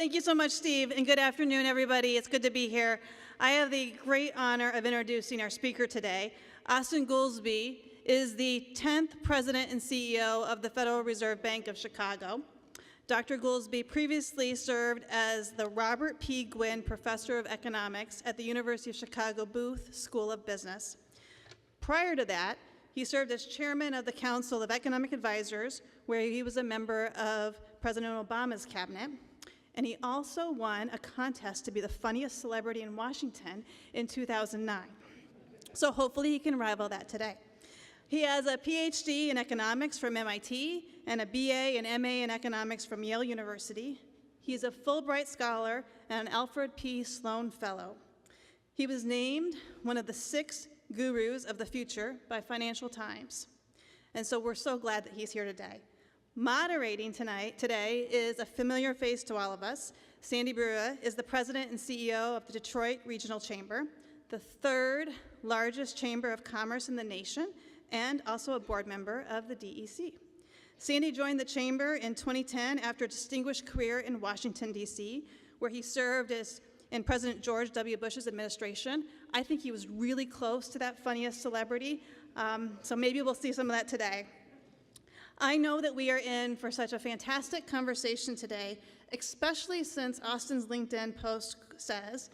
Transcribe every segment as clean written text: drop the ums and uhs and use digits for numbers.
Thank you so much, Steve, and good afternoon, everybody. It's good to be here. I have the great honor of introducing our speaker today. Austan Goolsbee is the 10th president and CEO of the Federal Reserve Bank of Chicago. Dr. Goolsbee previously served as the Robert P. Gwynn Professor of Economics at the University of Chicago Booth School of Business. Prior to that, he served as chairman of the Council of Economic Advisors, where he was a member of President Obama's cabinet. And he also won a contest to be the funniest celebrity in Washington in 2009. So hopefully he can rival that today. He has a PhD in economics from MIT and a BA and MA in economics from Yale University. He's a Fulbright Scholar and an Alfred P. Sloan Fellow. He was named one of the 6 gurus of the future by Financial Times. And so we're so glad that he's here today. Moderating today is a familiar face to all of us. Sandy Baruah is the president and CEO of the Detroit Regional Chamber, the 3rd largest chamber of commerce in the nation, and also a board member of the DEC. Sandy joined the chamber in 2010 after a distinguished career in Washington, D.C., where he served in President George W. Bush's administration. I think he was really close to that funniest celebrity, so maybe we'll see some of that today. I know that we are in for such a fantastic conversation today, especially since Austan's LinkedIn post says,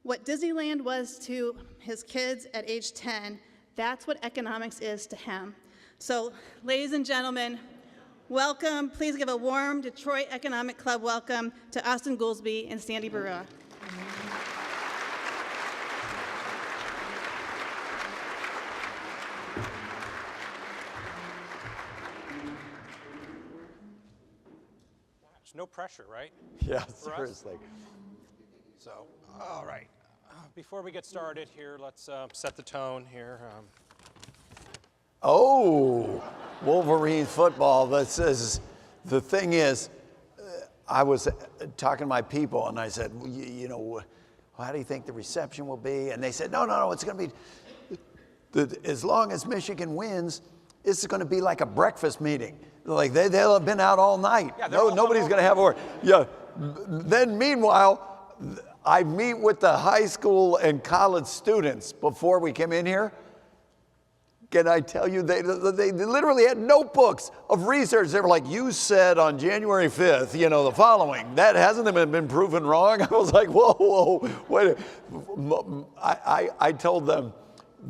what Disneyland was to his kids at age 10, that's what economics is to him. So, ladies and gentlemen, welcome. Please give a warm Detroit Economic Club welcome to Austan Goolsbee and Sandy Baruah. No pressure, right? Yeah, seriously. So, all right. Before we get started here, let's set the tone here. Oh, Wolverine football. This is, the thing is, I was talking to my people and I said, you know, how do you think the reception will be? And they said, no, it's going to be, as long as Michigan wins, this is going to be like a breakfast meeting. Like they'll have been out all night. Yeah, nobody's going to have a yeah. Then meanwhile, I meet with the high school and college students before we came in here. Can I tell you, they literally had notebooks of research. They were like, you said on January 5th, you know, the following. That hasn't been proven wrong. I was like, whoa, wait. I told them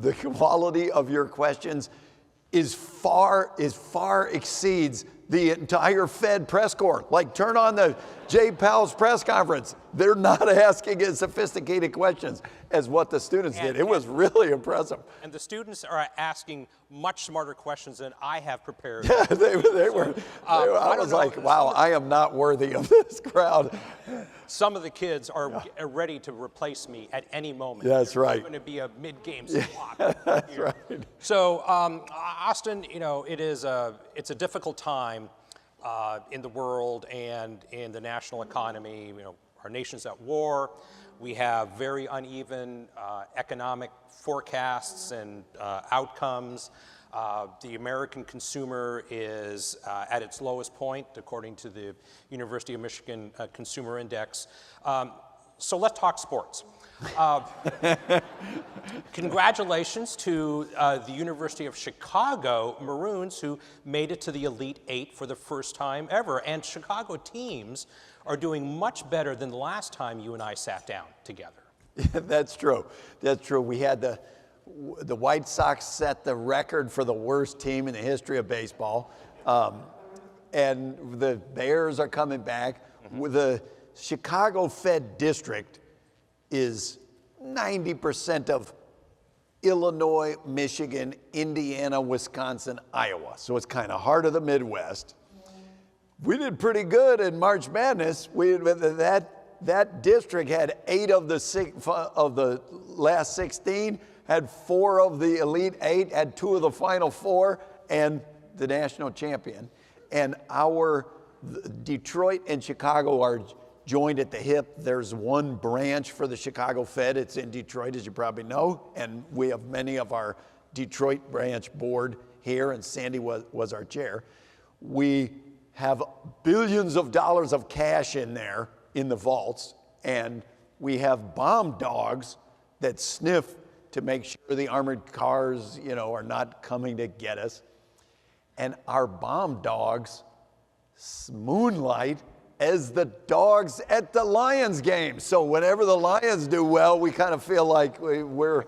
the quality of your questions is far exceeds the entire Fed press corps. Like, turn on the Jay Powell's press conference. They're not asking as sophisticated questions as what the students did. It was really impressive. And the students are asking much smarter questions than I have prepared. Yeah, they were. I was like, wow, I am not worthy of this crowd. Some of the kids are ready to replace me at any moment. That's right. It's going to be a mid-game swap. That's right. So, Austan, you know, it's a difficult time in the world and in the national economy. You know, our nation's at war. We have very uneven economic forecasts and outcomes. The American consumer is at its lowest point, according to the University of Michigan Consumer Index. So let's talk sports. Congratulations to the University of Chicago Maroons, who made it to the Elite 8 for the first time ever. And Chicago teams are doing much better than the last time you and I sat down together. Yeah, that's true. That's true. We had the White Sox set the record for the worst team in the history of baseball. And the Bears are coming back. With the Chicago Fed District is 90% of Illinois, Michigan, Indiana, Wisconsin, Iowa. So it's kind of heart of the Midwest. We did pretty good in March Madness. That district had 8 of the last 16, had 4 of the Elite 8, had 2 of the Final 4, and the national champion. And our Detroit and Chicago are joined at the hip. There's one branch for the Chicago Fed. It's in Detroit, as you probably know, and we have many of our Detroit branch board here, and Sandy was our chair. We have billions of dollars of cash in there in the vaults, and we have bomb dogs that sniff to make sure the armored cars, are not coming to get us. And our bomb dogs moonlight as the dogs at the Lions game. So whenever the Lions do well, we kind of feel like we're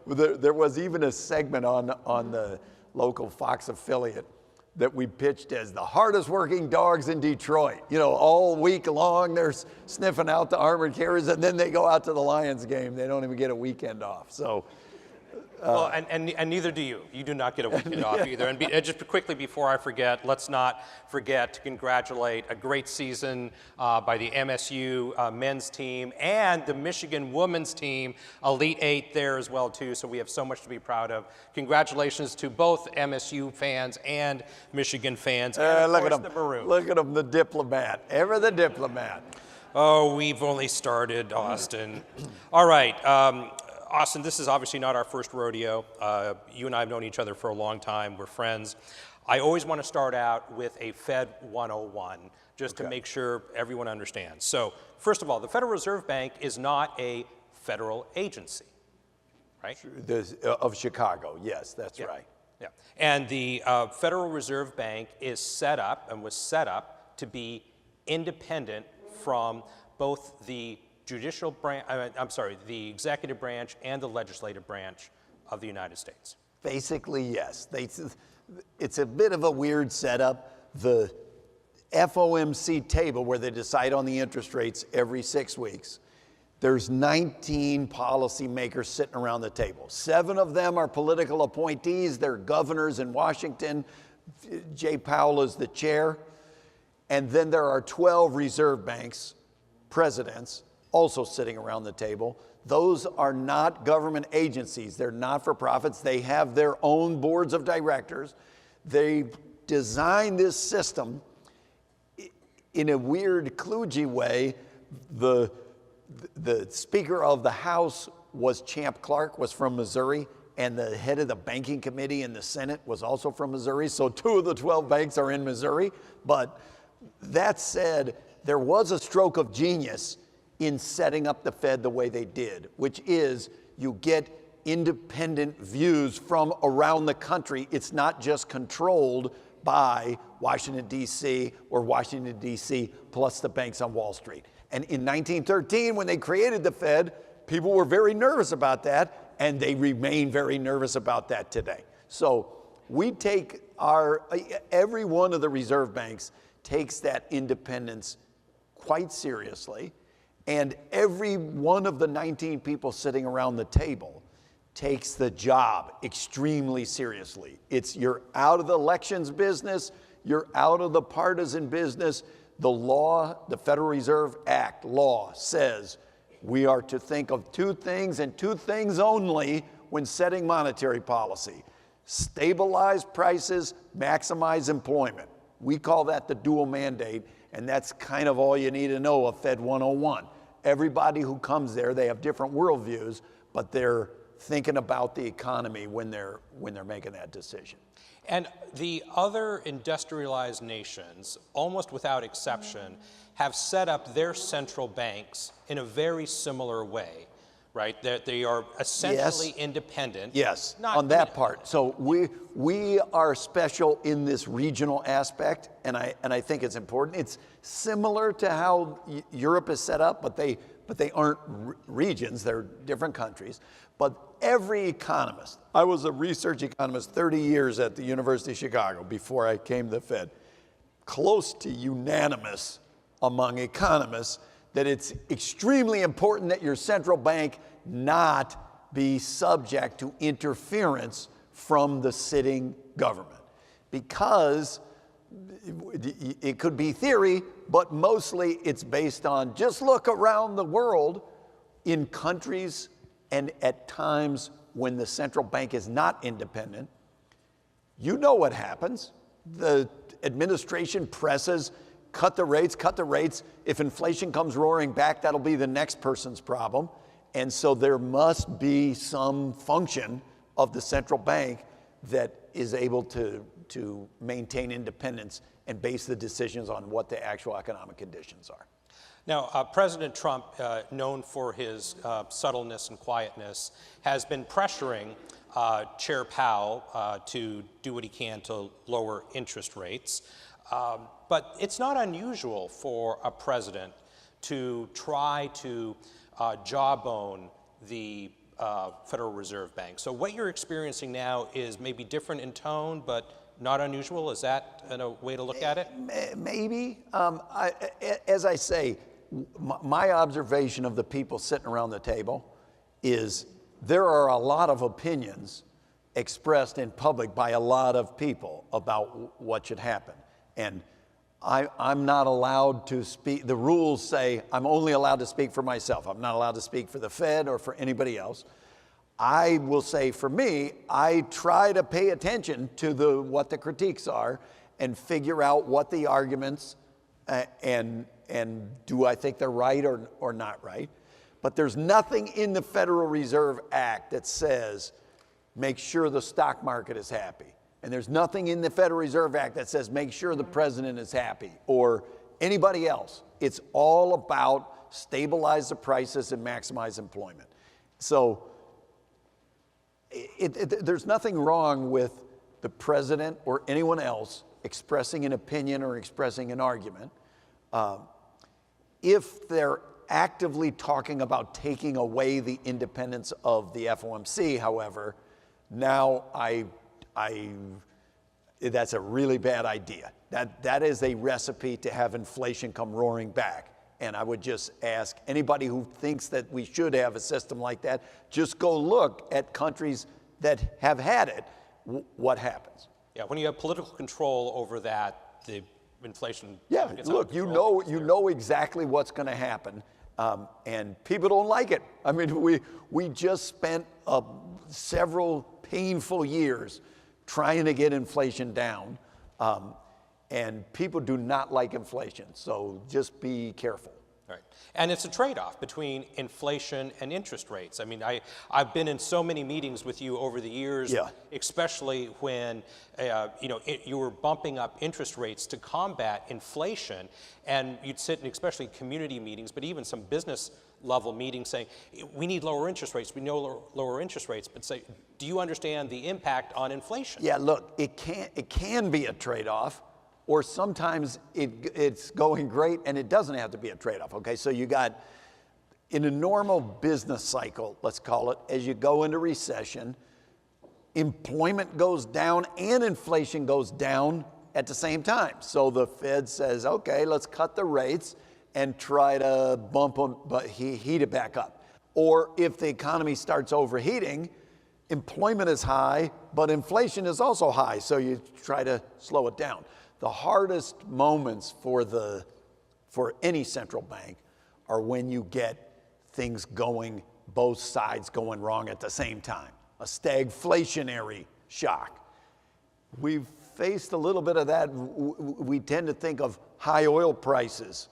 there was even a segment on the local Fox affiliate that we pitched as the hardest working dogs in Detroit. All week long they're sniffing out the armored carriers, and then they go out to the Lions game. They don't even get a weekend off. So. Well, and neither do you. You do not get a weekend off either. And just quickly before I forget, let's not forget to congratulate a great season by the MSU men's team and the Michigan women's team, Elite Eight there as well too. So we have so much to be proud of. Congratulations to both MSU fans and Michigan fans. And look of at course, him. the Baruah. Look at him, the diplomat. Ever the diplomat. Oh, we've only started, Austin. All right. Austin, this is obviously not our first rodeo. You and I have known each other for a long time. We're friends. I always want to start out with a Fed 101, just to make sure everyone understands. So, first of all, the Federal Reserve Bank is not a federal agency, right? Of Chicago, yes, that's right. Yeah. And the Federal Reserve Bank is set up and was set up to be independent from both the the executive branch and the legislative branch of the United States. Basically, yes. It's a bit of a weird setup. The FOMC table, where they decide on the interest rates every 6 weeks, there's 19 policymakers sitting around the table. 7 of them are political appointees. They're governors in Washington. Jay Powell is the chair. And then there are 12 reserve banks presidents also sitting around the table. Those are not government agencies. They're not-for-profits. They have their own boards of directors. They designed this system in a weird, kludgy way. The Speaker of the House was Champ Clark, was from Missouri, and the head of the banking committee in the Senate was also from Missouri. So 2 of the 12 banks are in Missouri. But that said, there was a stroke of genius in setting up the Fed the way they did, which is you get independent views from around the country. It's not just controlled by Washington, D.C. or Washington, D.C. plus the banks on Wall Street. And in 1913, when they created the Fed, people were very nervous about that, and they remain very nervous about that today. So we take every one of the reserve banks takes that independence quite seriously. And every one of the 19 people sitting around the table takes the job extremely seriously. You're out of the elections business, you're out of the partisan business. The law, the Federal Reserve Act law says we are to think of 2 things and 2 things only when setting monetary policy: stabilize prices, maximize employment. We call that the dual mandate, and that's kind of all you need to know of Fed 101. Everybody who comes there, they have different worldviews, but they're thinking about the economy when they're making that decision. And the other industrialized nations, almost without exception, have set up their central banks in a very similar way, right? That they are essentially independent. Yes, on that part. So we are special in this regional aspect, and I think it's important. It's similar to how Europe is set up, but they aren't regions. They're different countries. But every economist, I was a research economist 30 years at the University of Chicago before I came to the Fed, close to unanimous among economists that it's extremely important that your central bank not be subject to interference from the sitting government. Because it could be theory, but mostly it's based on just look around the world in countries and at times when the central bank is not independent. You know what happens. The administration presses, cut the rates. If inflation comes roaring back, that'll be the next person's problem. And so there must be some function of the central bank that is able to maintain independence and base the decisions on what the actual economic conditions are. Now, President Trump, known for his subtleness and quietness, has been pressuring Chair Powell to do what he can to lower interest rates. But it's not unusual for a president to try to jawbone the Federal Reserve Bank. So what you're experiencing now is maybe different in tone, but not unusual. Is that a way to look at it? Maybe. As I say, my observation of the people sitting around the table is there are a lot of opinions expressed in public by a lot of people about what should happen. And I'm not allowed to speak. The rules say I'm only allowed to speak for myself. I'm not allowed to speak for the Fed or for anybody else. I will say for me, I try to pay attention to what the critiques are and figure out what the arguments and do I think they're right or not right. But there's nothing in the Federal Reserve Act that says make sure the stock market is happy. And there's nothing in the Federal Reserve Act that says make sure the president is happy or anybody else. It's all about stabilize the prices and maximize employment. So there's nothing wrong with the president or anyone else expressing an opinion or expressing an argument. If they're actively talking about taking away the independence of the FOMC, however, now that's a really bad idea. That is a recipe to have inflation come roaring back. And I would just ask anybody who thinks that we should have a system like that, just go look at countries that have had it, what happens. Yeah, when you have political control over that, the inflation Yeah, gets look, you know exactly what's going to happen, and people don't like it. I mean, we just spent several painful years trying to get inflation down, and people do not like inflation, so just be careful. Right. And it's a trade-off between inflation and interest rates. I mean, I've been in so many meetings with you over the years, especially when you were bumping up interest rates to combat inflation, and you'd sit in especially community meetings, but even some business level meetings saying, we need lower interest rates, we know lower interest rates, but say, do you understand the impact on inflation? Yeah, look, it can be a trade-off. Or sometimes it's going great and it doesn't have to be a trade-off, okay? So you got, in a normal business cycle, let's call it, as you go into recession, employment goes down and inflation goes down at the same time. So the Fed says, okay, let's cut the rates and try to bump them, but heat it back up. Or if the economy starts overheating, employment is high, but inflation is also high, so you try to slow it down. The hardest moments for any central bank are when you get things going, both sides going wrong at the same time. A stagflationary shock. We've faced a little bit of that. We tend to think of high oil prices.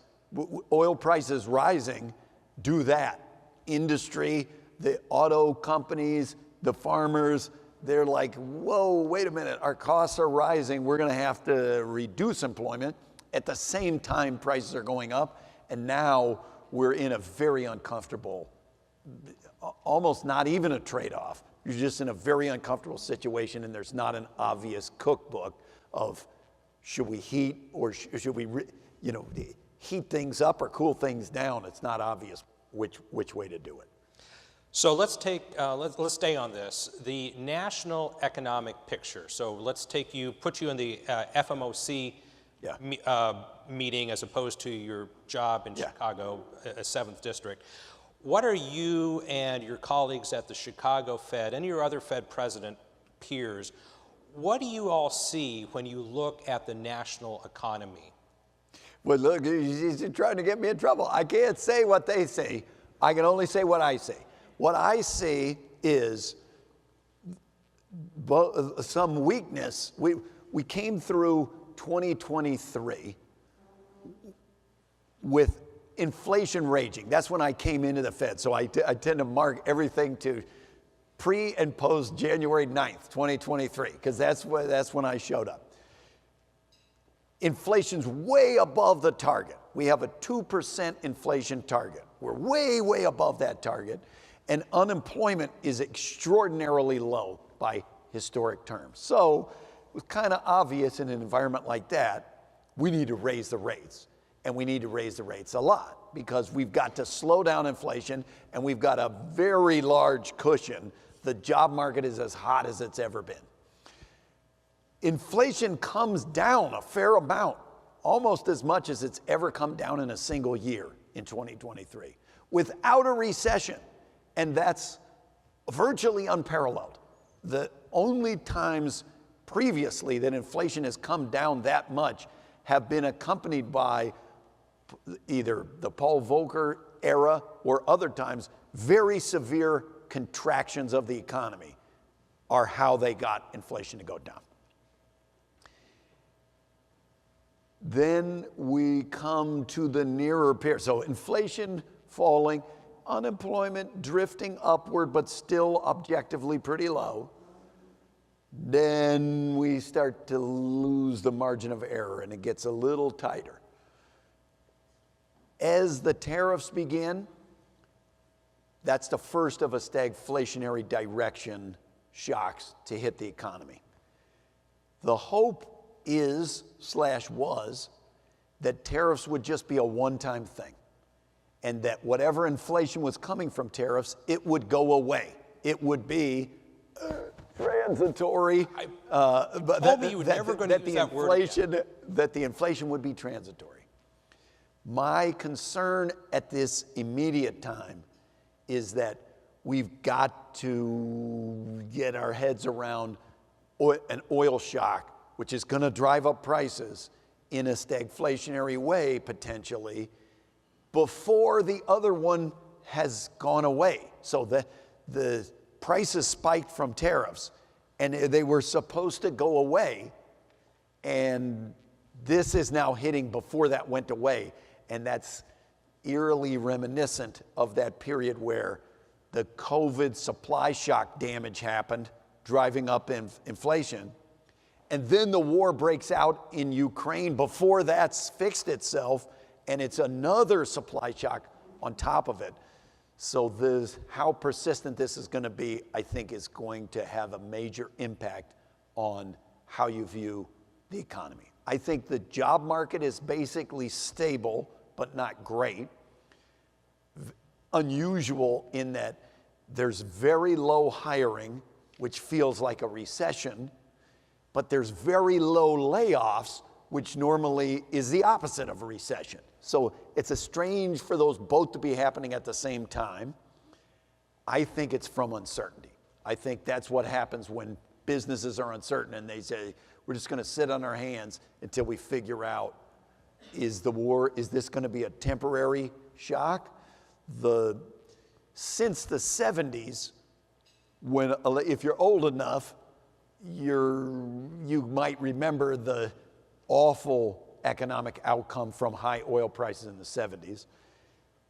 Oil prices rising do that. Industry, the auto companies, the farmers, they're like, whoa, wait a minute, our costs are rising, we're going to have to reduce employment. At the same time, prices are going up, and now we're in a very uncomfortable, almost not even a trade-off. You're just in a very uncomfortable situation, and there's not an obvious cookbook of should we heat or should we heat things up or cool things down. It's not obvious which way to do it. So let's stay on this. The national economic picture. So let's put you in the FOMC meeting as opposed to your job in Chicago, 7th District. What are you and your colleagues at the Chicago Fed and your other Fed president peers, what do you all see when you look at the national economy? Well, look, he's trying to get me in trouble. I can't say what they say. I can only say what I say. What I see is some weakness. We came through 2023 with inflation raging. That's when I came into the Fed. So I tend to mark everything to pre and post January 9th, 2023, because that's when I showed up. Inflation's way above the target. We have a 2% inflation target. We're way, way above that target. And unemployment is extraordinarily low by historic terms. So it was kind of obvious in an environment like that, we need to raise the rates. And we need to raise the rates a lot because we've got to slow down inflation and we've got a very large cushion. The job market is as hot as it's ever been. Inflation comes down a fair amount, almost as much as it's ever come down in a single year in 2023, without a recession. And that's virtually unparalleled. The only times previously that inflation has come down that much have been accompanied by either the Paul Volcker era or other times, very severe contractions of the economy are how they got inflation to go down. Then we come to the nearer pair. So inflation falling, unemployment drifting upward, but still objectively pretty low. Then we start to lose the margin of error and it gets a little tighter. As the tariffs begin, that's the first of a stagflationary direction shocks to hit the economy. The hope is, / was, that tariffs would just be a one-time thing and that whatever inflation was coming from tariffs, it would go away. It would be transitory. But that, you were never going to use that word again. That the inflation would be transitory. My concern at this immediate time is that we've got to get our heads around an oil shock, which is going to drive up prices in a stagflationary way, potentially, before the other one has gone away. So the prices spiked from tariffs, and they were supposed to go away, and this is now hitting before that went away. And that's eerily reminiscent of that period where the COVID supply shock damage happened, driving up inflation. And then the war breaks out in Ukraine before that's fixed itself, and it's another supply shock on top of it. So how persistent this is going to be, I think, is going to have a major impact on how you view the economy. I think the job market is basically stable, but not great. Unusual in that there's very low hiring, which feels like a recession, but there's very low layoffs, which normally is the opposite of a recession. So it's strange for those both to be happening at the same time. I think it's from uncertainty. I think that's what happens when businesses are uncertain and they say, we're just going to sit on our hands until we figure out, is this going to be a temporary shock? Since the 70s, if you're old enough, you might remember the awful economic outcome from high oil prices in the 70s.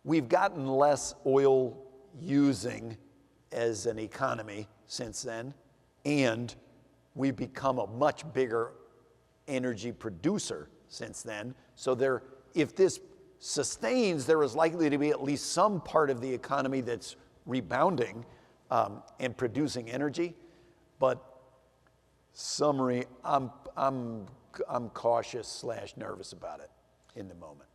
We've gotten less oil using as an economy since then, and we've become a much bigger energy producer since then. So if this sustains, there is likely to be at least some part of the economy that's rebounding and producing energy. But summary, I'm cautious / nervous about it in the moment.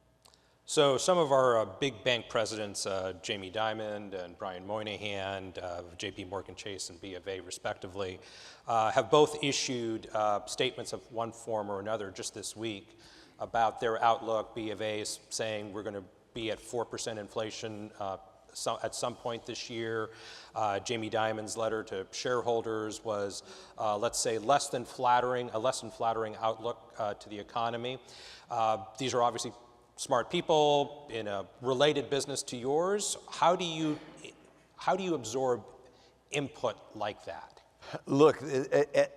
So some of our big bank presidents, Jamie Dimon and Brian Moynihan, JP Morgan Chase and B of A respectively, have both issued statements of one form or another just this week about their outlook. B of A is saying we're going to be at 4% inflation at some point this year. Jamie Dimon's letter to shareholders was, let's say, a less than flattering outlook to the economy. These are obviously smart people in a related business to yours. How do you absorb input like that? Look,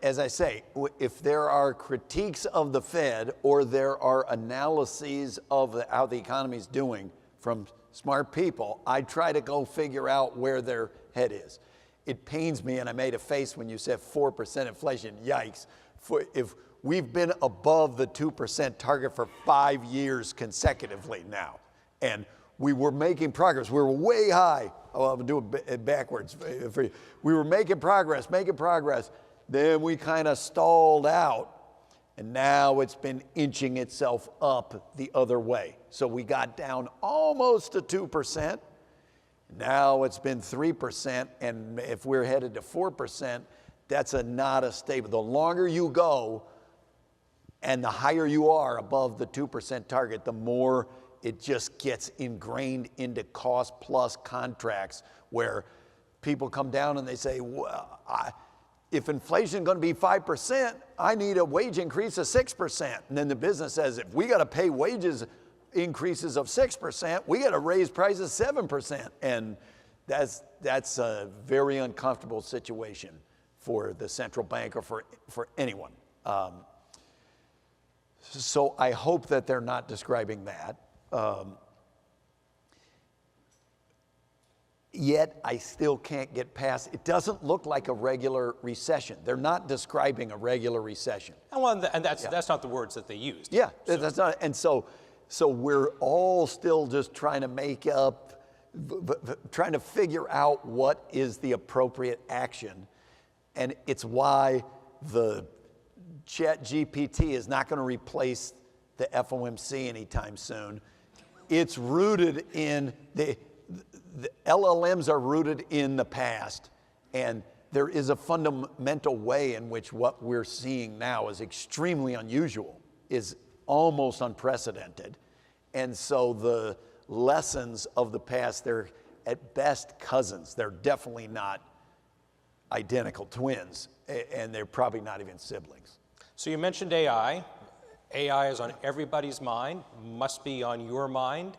as I say, if there are critiques of the Fed or there are analyses of how the economy is doing from smart people, I try to go figure out where their head is. It pains me, and I made a face when you said 4% inflation. Yikes. If we've been above the 2% target for 5 years consecutively now. And we were making progress. We were way high. Oh, I'll do it backwards for you. We were making progress. Then we kind of stalled out. And now it's been inching itself up the other way. So we got down almost to 2%. Now it's been 3%. And if we're headed to 4%, that's not a stable. The longer you go and the higher you are above the 2% target, the more it just gets ingrained into cost plus contracts where people come down and they say, well, if inflation is going to be 5%, I need a wage increase of 6%. And then the business says, if we got to pay wages increases of 6%, we got to raise prices 7%. And that's a very uncomfortable situation for the central bank or for anyone. So I hope that they're not describing that. Yet I still can't get past, it doesn't look like a regular recession. They're not describing a regular recession. And that's not the words that they used. Yeah, that's not, and so we're all still just trying to make up, trying to figure out what is the appropriate action. And it's why the ChatGPT is not going to replace the FOMC anytime soon. It's rooted in the LLMs are rooted in the past, and there is a fundamental way in which what we're seeing now is extremely unusual, is almost unprecedented. And so the lessons of the past, they're at best cousins. They're definitely not identical twins, and they're probably not even siblings. So you mentioned AI. AI is on everybody's mind, must be on your mind.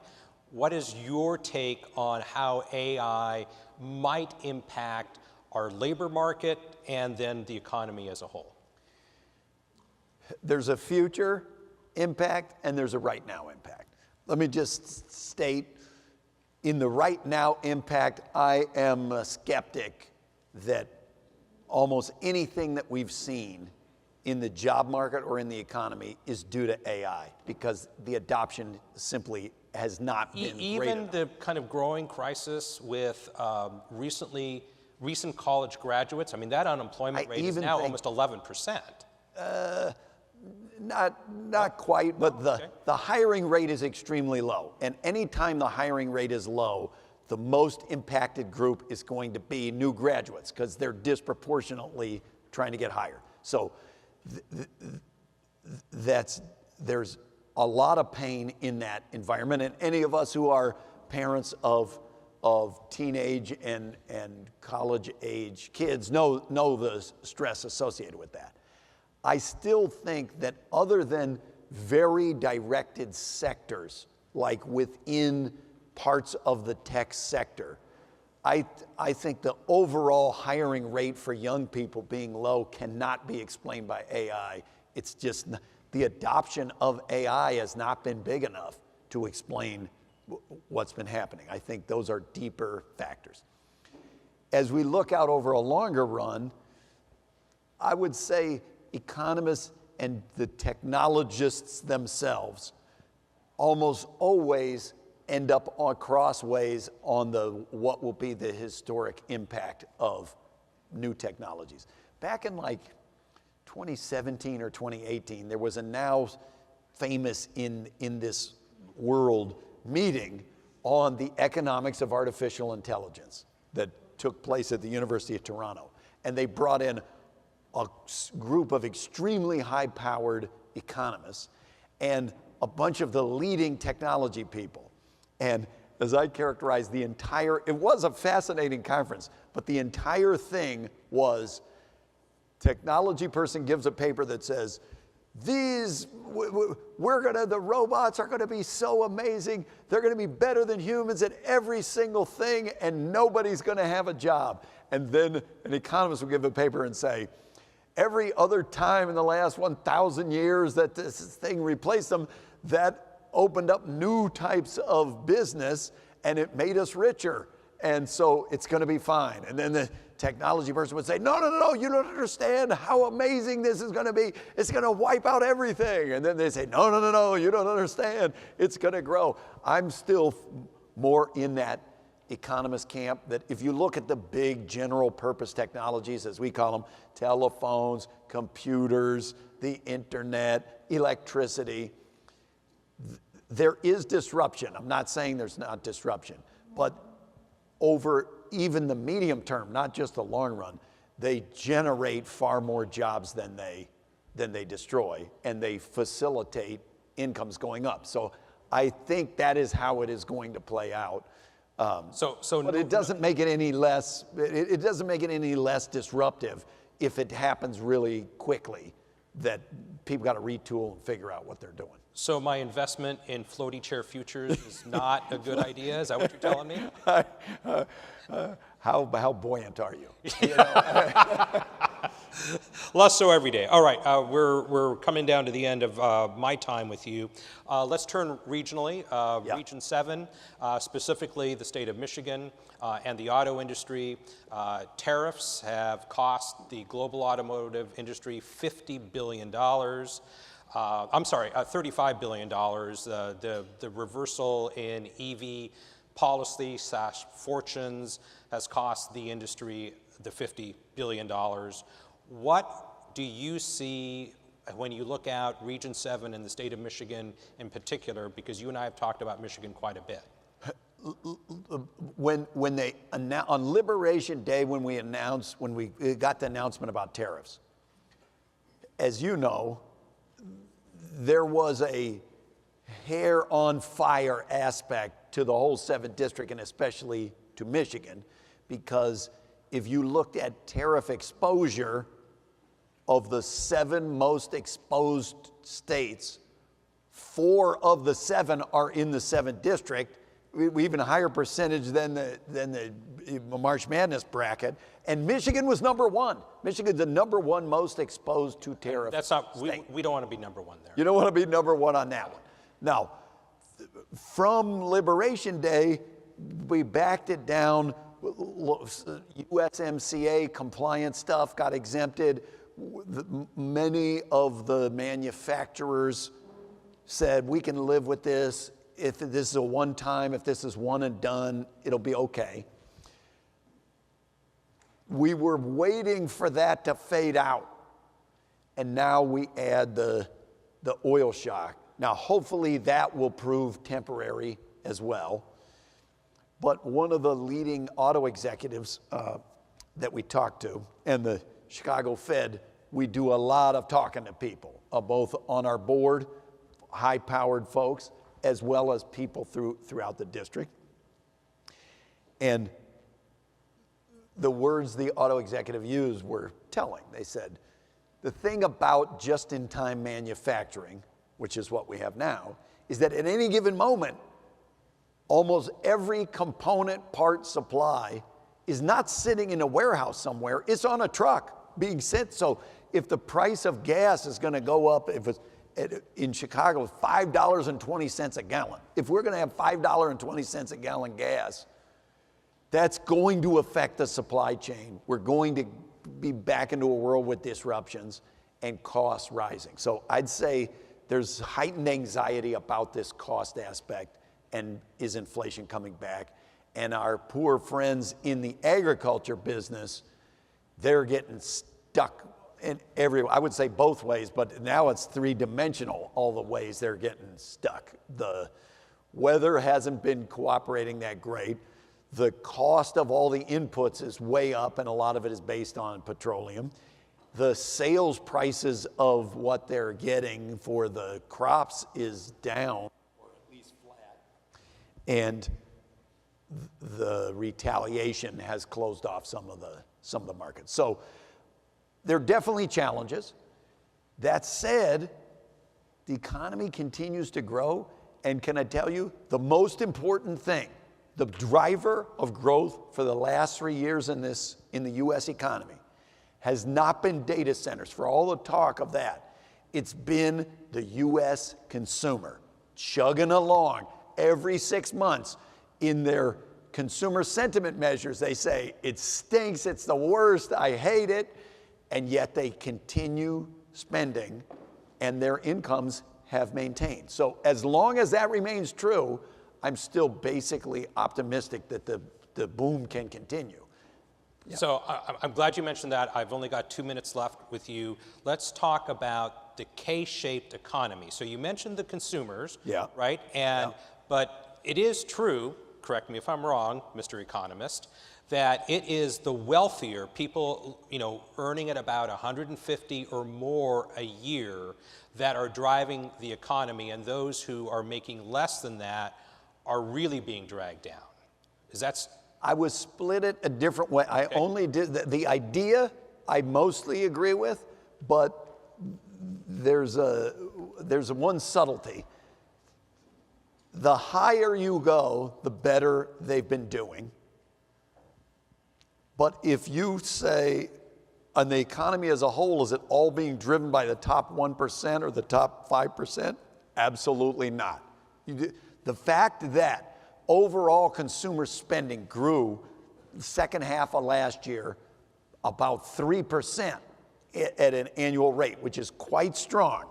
What is your take on how AI might impact our labor market and then the economy as a whole? There's a future impact and there's a right now impact. Let me just state, in the right now impact, I am a skeptic that almost anything that we've seen in the job market or in the economy is due to AI, because the adoption simply has not been great enough. The kind of growing crisis with recent college graduates, I mean, that unemployment rate is now almost 11%. Not quite, but the hiring rate is extremely low. And anytime the hiring rate is low, the most impacted group is going to be new graduates, because they're disproportionately trying to get hired. So there's a lot of pain in that environment. And any of us who are parents of teenage and college age kids know the stress associated with that. I still think that other than very directed sectors, like within parts of the tech sector, I think the overall hiring rate for young people being low cannot be explained by AI. It's just the adoption of AI has not been big enough to explain what's been happening. I think those are deeper factors. As we look out over a longer run, I would say economists and the technologists themselves almost always end up on crossways on what will be the historic impact of new technologies. Back in like 2017 or 2018, there was a now famous in this world meeting on the economics of artificial intelligence that took place at the University of Toronto. And they brought in a group of extremely high-powered economists and a bunch of the leading technology people. And as I characterized it was a fascinating conference, but the entire thing was technology person gives a paper that says, the robots are gonna be so amazing, they're gonna be better than humans at every single thing, and nobody's gonna have a job. And then an economist will give a paper and say, every other time in the last 1,000 years that this thing replaced them, that opened up new types of business and it made us richer. and so it's going to be fine. And then the technology person would say, no, no, no, no, you don't understand how amazing this is going to be. It's going to wipe out everything. And then they say, no, no, no, no, you don't understand. It's going to grow. I'm still more in that economist camp that if you look at the big general purpose technologies, as we call them, telephones, computers, the internet, electricity, there is disruption. I'm not saying there's not disruption, but over even the medium term, not just the long run, they generate far more jobs than they destroy, and they facilitate incomes going up. So I think that is how it is going to play out. But it doesn't make it any less. It doesn't make it any less disruptive if it happens really quickly. That people got to retool and figure out what they're doing. So my investment in floaty chair futures is not a good idea? Is that what you're telling me? How buoyant are you? Less so every day. All right, we're coming down to the end of my time with you. Let's turn regionally. Region 7, specifically the state of Michigan and the auto industry. Tariffs have cost the global automotive industry $50 billion. I'm sorry, $35 billion. The reversal in EV policy / fortunes has cost the industry the $50 billion. What do you see when you look out Region 7 in the state of Michigan in particular, because you and I have talked about Michigan quite a bit? When they on Liberation Day, when we got the announcement about tariffs, as you know, there was a hair on fire aspect to the whole 7th district, and especially to Michigan, because if you looked at tariff exposure of the 7 most exposed states, 4 of the 7 are in the 7th district, even a higher percentage than the March Madness bracket. And Michigan was number 1. Michigan's the number 1 most exposed to tariff. That's not. We don't want to be number 1 there. You don't want to be number 1 on that one. Now, from Liberation Day, we backed it down. USMCA compliant stuff got exempted. Many of the manufacturers said, we can live with this. If this is a one-time, if this is one and done, it'll be okay. We were waiting for that to fade out. And now we add the oil shock. Now, hopefully that will prove temporary as well. But one of the leading auto executives that we talked to, and the Chicago Fed, we do a lot of talking to people, both on our board, high-powered folks, as well as people throughout the district. And the words the auto executive used were telling. They said, the thing about just-in-time manufacturing, which is what we have now, is that at any given moment, almost every component part supply is not sitting in a warehouse somewhere, it's on a truck being sent. So if the price of gas is going to go up, if it's in Chicago, $5.20 a gallon. If we're going to have $5.20 a gallon gas, that's going to affect the supply chain. We're going to be back into a world with disruptions and costs rising. So I'd say there's heightened anxiety about this cost aspect, and is inflation coming back? And our poor friends in the agriculture business, they're getting stuck in I would say both ways, but now it's 3-dimensional, all the ways they're getting stuck. The weather hasn't been cooperating that great. The cost of all the inputs is way up, and a lot of it is based on petroleum. The sales prices of what they're getting for the crops is down, or at least flat. And the retaliation has closed off some of the markets. So there are definitely challenges. That said, the economy continues to grow, and can I tell you, the most important thing, the driver of growth for the last 3 years in the U.S. economy has not been data centers. For all the talk of that, it's been the U.S. consumer chugging along every 6 months in their consumer sentiment measures, they say, it stinks, it's the worst, I hate it, and yet they continue spending and their incomes have maintained. So as long as that remains true, I'm still basically optimistic that the boom can continue. Yeah. So I'm glad you mentioned that. I've only got 2 minutes left with you. Let's talk about the K-shaped economy. So you mentioned the consumers, yeah. right? But it is true, correct me if I'm wrong, Mr. Economist, that it is the wealthier people, earning at about 150 or more a year that are driving the economy, and those who are making less than that are really being dragged down. Is that? I would split it a different way. I only did the idea I mostly agree with, but there's one subtlety. The higher you go, the better they've been doing. But if you say, on the economy as a whole, is it all being driven by the top 1% or the top 5%? Absolutely not. The fact that overall consumer spending grew the second half of last year about 3% at an annual rate, which is quite strong.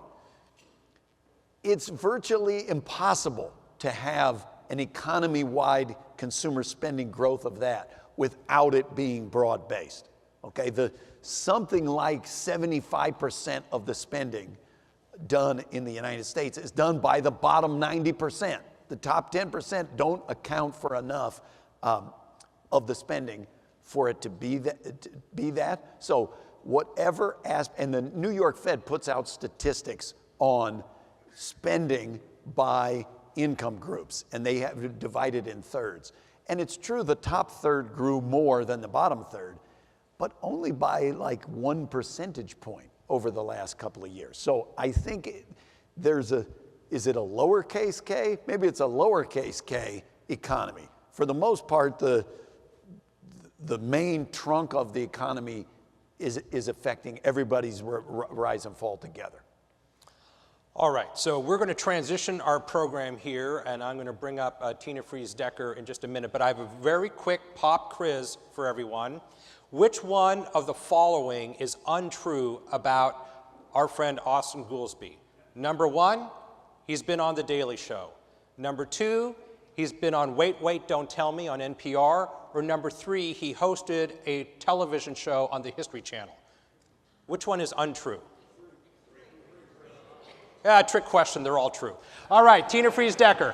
It's virtually impossible to have an economy-wide consumer spending growth of that without it being broad-based. Okay, something like 75% of the spending done in the United States is done by the bottom 90%. The top 10% don't account for enough of the spending for it to be that. So whatever and the New York Fed puts out statistics on spending by income groups, and they have it divided in thirds. And it's true the top third grew more than the bottom third, but only by like 1 percentage point over the last couple of years. So I think is it a lowercase k? Maybe it's a lowercase k economy. For the most part, the main trunk of the economy is affecting everybody's rise and fall together. All right, so we're going to transition our program here, and I'm going to bring up Tina Fries-Decker in just a minute, but I have a very quick pop quiz for everyone. Which one of the following is untrue about our friend Austan Goolsbee? Number 1, he's been on The Daily Show. Number 2, he's been on Wait, Wait, Don't Tell Me on NPR. Or number 3, he hosted a television show on the History Channel. Which one is untrue? Yeah, trick question, they're all true. All right, Tina Fries-Decker.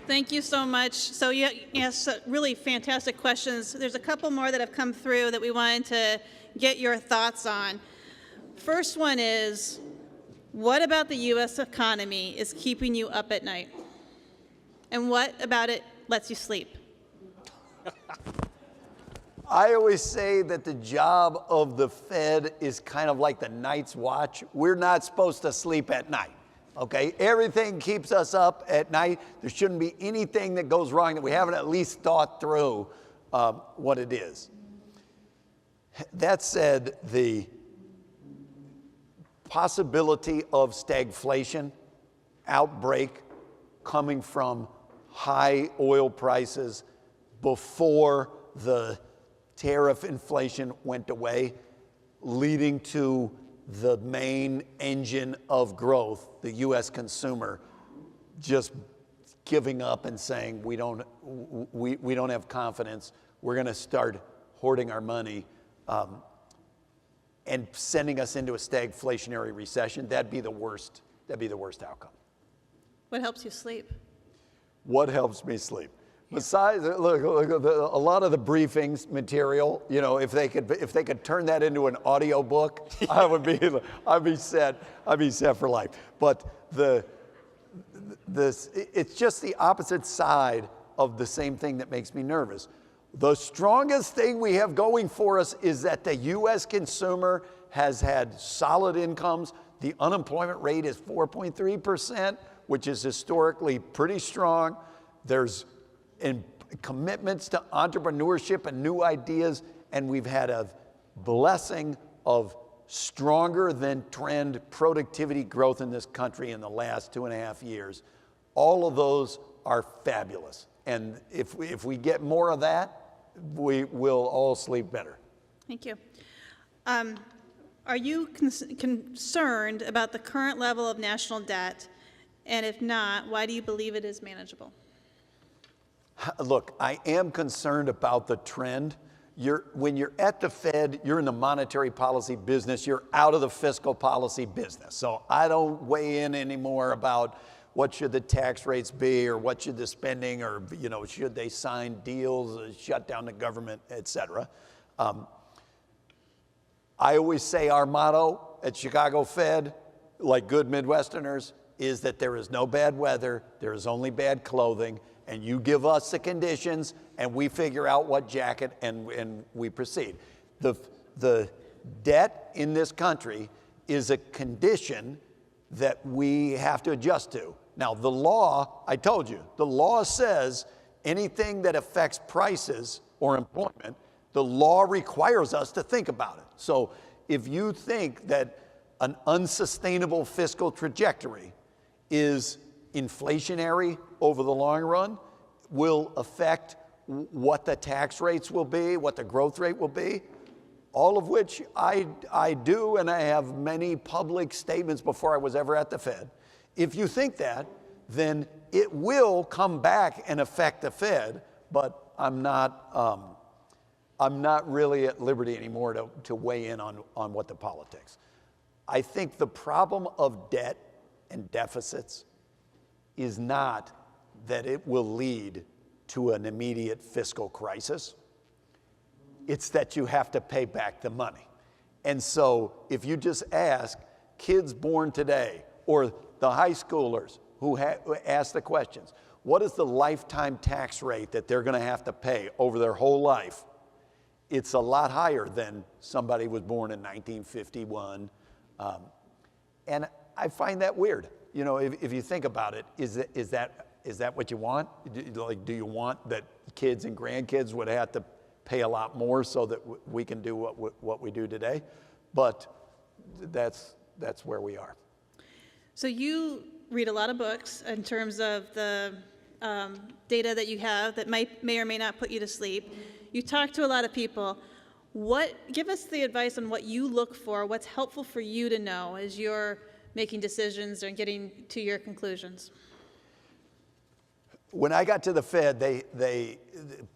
Thank you so much. So you asked really fantastic questions. There's a couple more that have come through that we wanted to get your thoughts on. First one is, what about the U.S. economy is keeping you up at night? And what about it lets you sleep? I always say that the job of the Fed is kind of like the night's watch. We're not supposed to sleep at night, okay? Everything keeps us up at night. There shouldn't be anything that goes wrong that we haven't at least thought through what it is. That said, the possibility of stagflation, outbreak coming from high oil prices before the tariff inflation went away, leading to the main engine of growth, the U.S. consumer, just giving up and saying, we don't have confidence, we're going to start hoarding our money, and sending us into a stagflationary recession. That'd be the worst outcome. What helps you sleep? What helps me sleep? Besides, look, a lot of the briefings material, if they could turn that into an audio book, I'd be set for life. But it's just the opposite side of the same thing that makes me nervous. The strongest thing we have going for us is that the U.S. consumer has had solid incomes. The unemployment rate is 4.3%, which is historically pretty strong. There's commitments to entrepreneurship and new ideas, and we've had a blessing of stronger than trend productivity growth in this country in the last 2.5 years. All of those are fabulous. And if we get more of that, we will all sleep better. Thank you. Are you concerned about the current level of national debt? And if not, why do you believe it is manageable? Look, I am concerned about the trend. When you're at the Fed, you're in the monetary policy business. You're out of the fiscal policy business. So I don't weigh in anymore about what should the tax rates be, or what should the spending, or should they sign deals, shut down the government, et cetera. I always say our motto at Chicago Fed, like good Midwesterners, is that there is no bad weather, there is only bad clothing, and you give us the conditions, and we figure out what jacket, and we proceed. The debt in this country is a condition that we have to adjust to. Now, the law, I told you, the law says anything that affects prices or employment, the law requires us to think about it. So if you think that an unsustainable fiscal trajectory is inflationary over the long run, will affect what the tax rates will be, what the growth rate will be, all of which I do, and I have many public statements before I was ever at the Fed. If you think that, then it will come back and affect the Fed, but I'm not really at liberty anymore to weigh in on what the politics. I think the problem of debt and deficits is not that it will lead to an immediate fiscal crisis. It's that you have to pay back the money. And so if you just ask kids born today, or the high schoolers who ask the questions, what is the lifetime tax rate that they're going to have to pay over their whole life? It's a lot higher than somebody who was born in 1951. And I find that weird. If you think about it, is that what you want? Do you want that kids and grandkids would have to pay a lot more so that we can do what we do today? But that's where we are. So you read a lot of books in terms of the data that you have that may or may not put you to sleep. You talk to a lot of people. Give us the advice on what you look for, what's helpful for you to know as you're making decisions and getting to your conclusions. When I got to the Fed,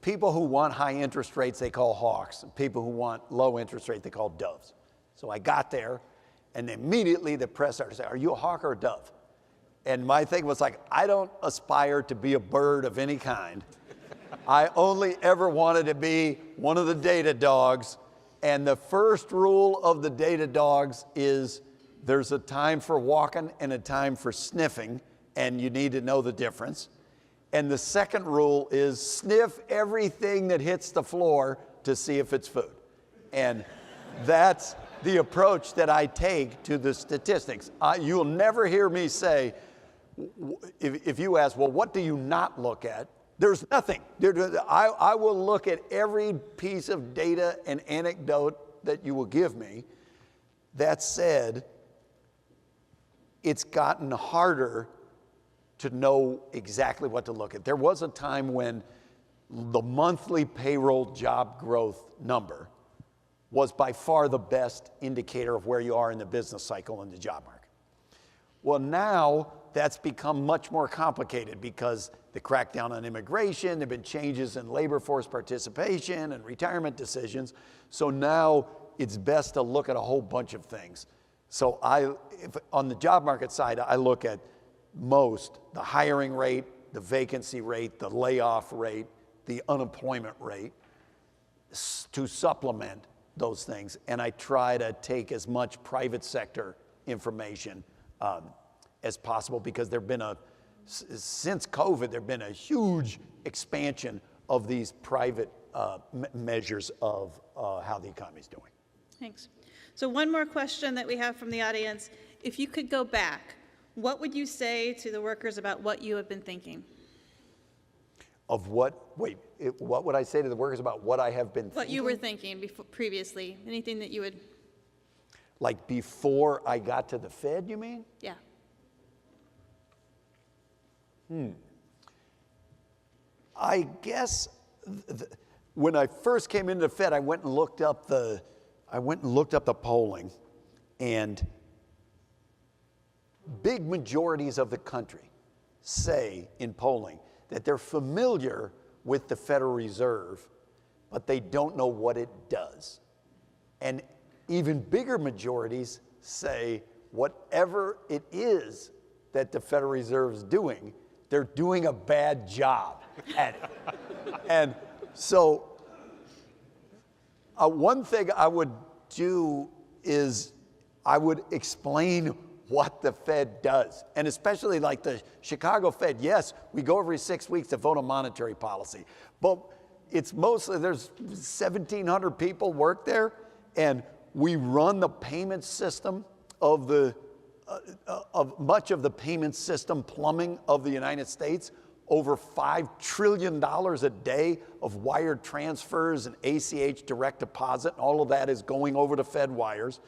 people who want high interest rates, they call hawks. And people who want low interest rate, they call doves. So I got there, and immediately the press started saying, are you a hawk or a dove? And my thing was like, I don't aspire to be a bird of any kind. I only ever wanted to be one of the data dogs. And the first rule of the data dogs is there's a time for walking and a time for sniffing, and you need to know the difference. And the second rule is sniff everything that hits the floor to see if it's food. And that's the approach that I take to the statistics. You'll never hear me say, if you ask, well, what do you not look at? There's nothing. I will look at every piece of data and anecdote that you will give me. That said, it's gotten harder to know exactly what to look at. There was a time when the monthly payroll job growth number was by far the best indicator of where you are in the business cycle and the job market. Well, now that's become much more complicated because the crackdown on immigration, there have been changes in labor force participation and retirement decisions. So now it's best to look at a whole bunch of things. So on the job market side, I look at the hiring rate, the vacancy rate, the layoff rate, the unemployment rate, to supplement those things. And I try to take as much private sector information as possible, because since COVID, there've been a huge expansion of these private measures of how the economy's doing. Thanks. So one more question that we have from the audience. If you could go back, what would you say to the workers about what you have been thinking? Of what? Wait, what would I say to the workers about what I have been thinking? What you were thinking previously, anything that you would... Like before I got to the Fed, you mean? Yeah. I guess when I first came into the Fed, I went and looked up the polling, and big majorities of the country say in polling that they're familiar with the Federal Reserve, but they don't know what it does. And even bigger majorities say whatever it is that the Federal Reserve is doing, they're doing a bad job at it. And so one thing I would do is I would explain what the Fed does. And especially like the Chicago Fed, yes, we go every 6 weeks to vote on monetary policy. But it's mostly, there's 1,700 people work there, and we run the payment system of much of the payment system plumbing of the United States. Over $5 trillion a day of wire transfers and ACH direct deposit, and all of that is going over to Fed wires.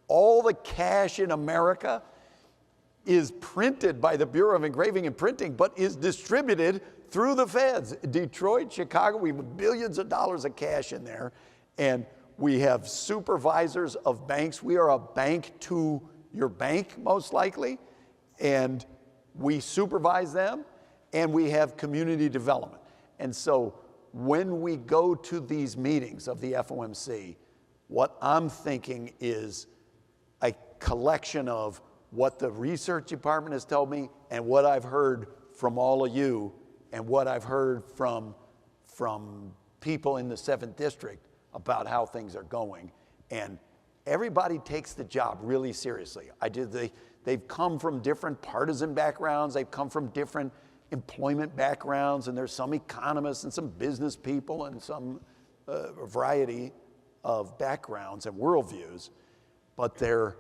All the cash in America is printed by the Bureau of Engraving and Printing, but is distributed through the Feds. Detroit, Chicago, we have billions of dollars of cash in there, and we have supervisors of banks. We are a bank to your bank, most likely, and we supervise them, and we have community development. And so when we go to these meetings of the FOMC, what I'm thinking is a collection of what the research department has told me and what I've heard from all of you and what I've heard from people in the 7th District about how things are going. And everybody takes the job really seriously. They've come from different partisan backgrounds. They've come from different employment backgrounds, and there's some economists and some business people and some variety of backgrounds and worldviews. But we're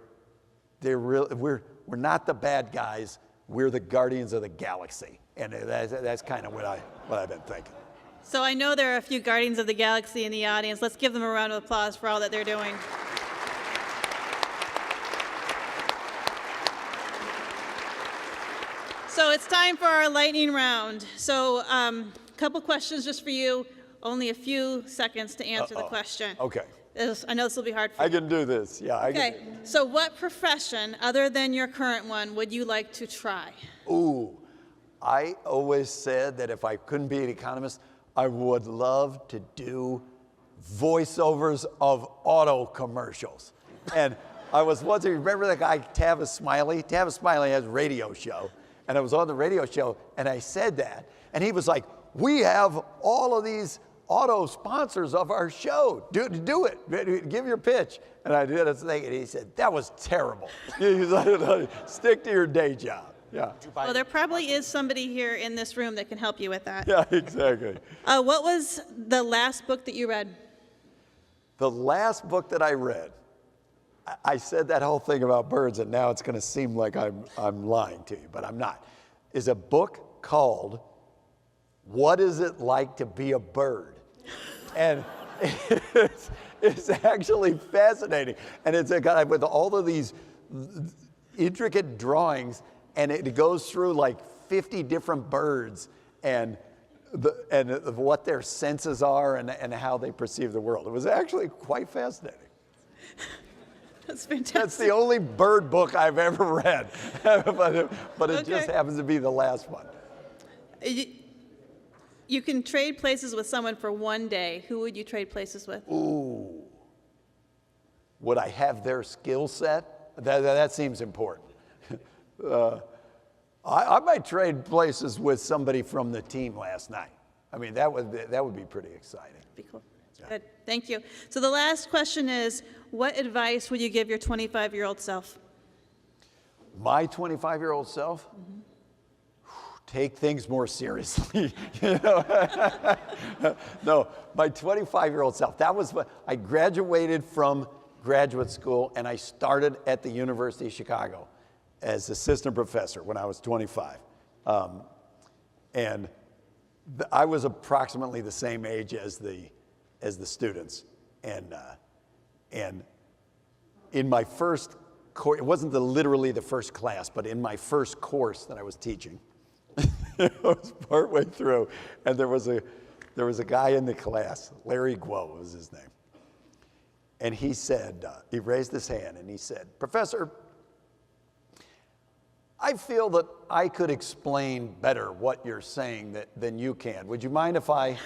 not the bad guys. We're the guardians of the galaxy, and that's kind of what I've been thinking. So I know there are a few Guardians of the Galaxy in the audience. Let's give them a round of applause for all that they're doing. So it's time for our lightning round. So a couple questions just for you. Only a few seconds to answer the question. Okay. I know this will be hard for you. I can do this. Yeah. Okay. So what profession, other than your current one, would you like to try? Ooh, I always said that if I couldn't be an economist, I would love to do voiceovers of auto commercials. And I was wondering, remember the guy Tavis Smiley? Tavis Smiley has a radio show. And I was on the radio show, and I said that. And he was like, we have all of these auto sponsors of our show. Do it. Give your pitch. And I did a thing, and he said, that was terrible. He's like, stick to your day job. Yeah. Well, there probably is somebody here in this room that can help you with that. Yeah, exactly. What was the last book that you read? The last book that I read, I said that whole thing about birds, and now it's going to seem like I'm lying to you, but I'm not, is a book called What Is It Like to Be a Bird? And it's actually fascinating. And it's a guy with all of these intricate drawings, and it goes through like 50 different birds and what their senses are and how they perceive the world. It was actually quite fascinating. That's fantastic. That's the only bird book I've ever read, but it just happens to be the last one. You can trade places with someone for one day. Who would you trade places with? Ooh. Would I have their skill set? That seems important. I might trade places with somebody from the team last night. I mean, that would be pretty exciting. Be cool. Good. Thank you. So the last question is, what advice would you give your 25-year-old self? My 25-year-old self? Mm-hmm. Take things more seriously. No, my 25-year-old self. That was what I graduated from graduate school, and I started at the University of Chicago as assistant professor when I was 25. And I was approximately the same age as the students. And in my first course, it wasn't literally the first class, but in my first course that I was teaching, I was partway through, and there was a guy in the class, Larry Guo was his name. And he said, he raised his hand and he said, "Professor, I feel that I could explain better what you're saying than you can. Would you mind if I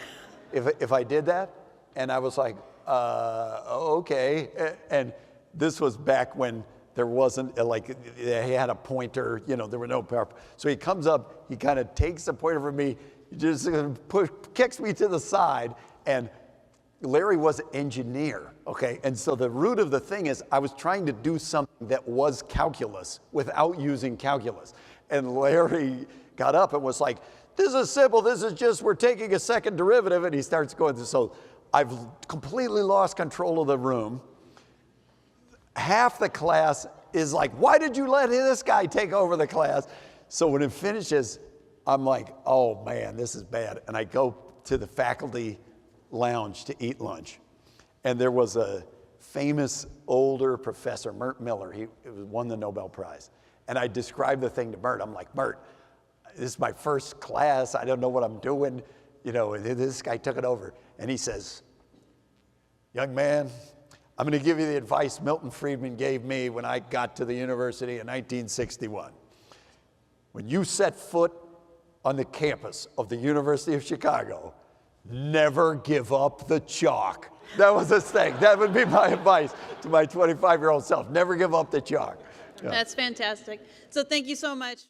did that?" And I was like, okay. And this was back when there wasn't, like, he had a pointer, you know, there were no power. So he comes up, he kind of takes the pointer from me, he just kicks me to the side, and Larry was an engineer, okay? And so the root of the thing is I was trying to do something that was calculus without using calculus. And Larry got up and was like, "This is simple, this is just, we're taking a second derivative," and he starts going through. So I've completely lost control of the room. Half the class is like, "Why did you let this guy take over the class?" So when it finishes, I'm like, "Oh man, this is bad." And I go to the faculty lounge to eat lunch. And there was a famous older professor, Mert Miller. He won the Nobel Prize. And I described the thing to Mert. I'm like, "Mert, this is my first class. I don't know what I'm doing." You know, and this guy took it over. And he says, "Young man, I'm going to give you the advice Milton Friedman gave me when I got to the university in 1961. When you set foot on the campus of the University of Chicago, never give up the chalk." That was his thing. That would be my advice to my 25-year-old self. Never give up the chalk. Yeah. That's fantastic. So thank you so much.